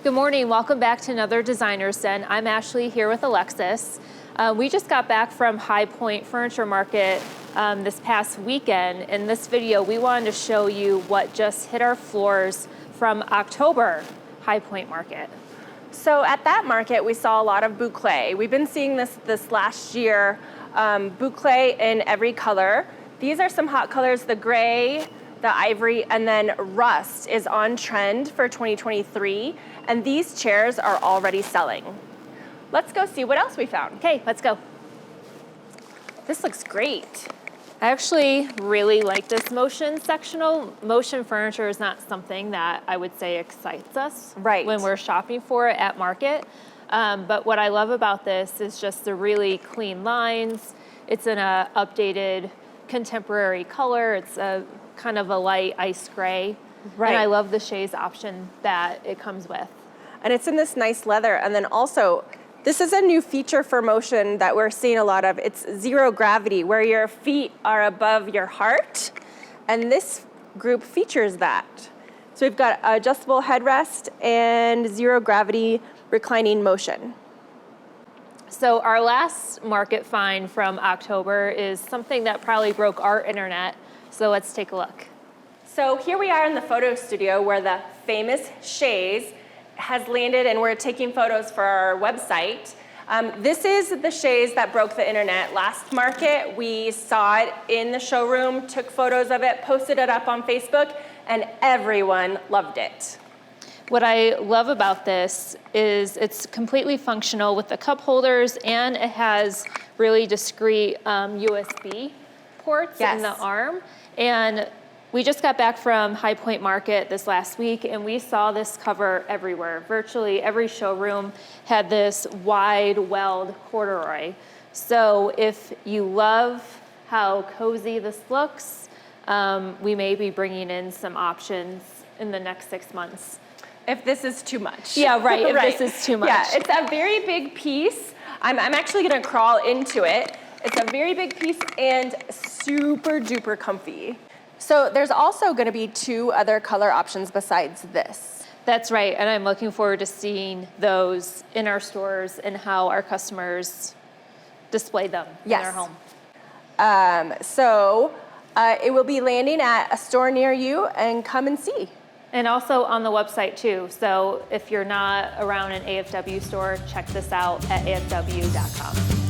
Good morning, welcome back to another Designer's Den. I'm Ashley here with Alexis. We just got back from High Point Furniture Market this past weekend. In this video, we wanted to show you what just hit our floors from October High Point Market. So at that market, we saw a lot of boucle. We've been seeing this last year, boucle in every color. These are some hot colors, the gray, the ivory, and then rust is on trend for 2023. And these chairs are already selling. Let's go see what else we found. Okay, let's go. This looks great. I actually really like this motion sectional. Motion furniture is not something that I would say excites us when we're shopping for it at market. But what I love about this is just the really clean lines. It's in a updated contemporary color. It's a kind of a light ice gray. Right. And I love the Chaise option that it comes with. And it's in this nice leather. And then also, this is a new feature for motion that we're seeing a lot of. It's zero gravity, where your feet are above your heart. And this group features that. So we've got adjustable headrest and zero gravity reclining motion. So our last market find from October is something that probably broke our internet. So let's take a look. So here we are in the photo studio where the famous Chaise has landed, and we're taking photos for our website. This is the Chaise that broke the internet. Last market, we saw it in the showroom, took photos of it, posted it up on Facebook, and everyone loved it. What I love about this is it's completely functional with the cup holders, and it has really discreet USB ports in the arm. And we just got back from High Point Market this last week, and we saw this cover everywhere. Virtually every showroom had this wide weld corduroy. So if you love how cozy this looks, we may be bringing in some options in the next 6 months. If this is too much. Yeah, right, if this is too much. Yeah, it's a very big piece. I'm actually gonna crawl into it. It's a very big piece and super duper comfy. So there's also gonna be 2 other color options besides this. That's right, and I'm looking forward to seeing those in our stores and how our customers display them in their home. It will be landing at a store near you, and come and see. And also on the website too. So if you're not around an AFW store, check this out at afw.com.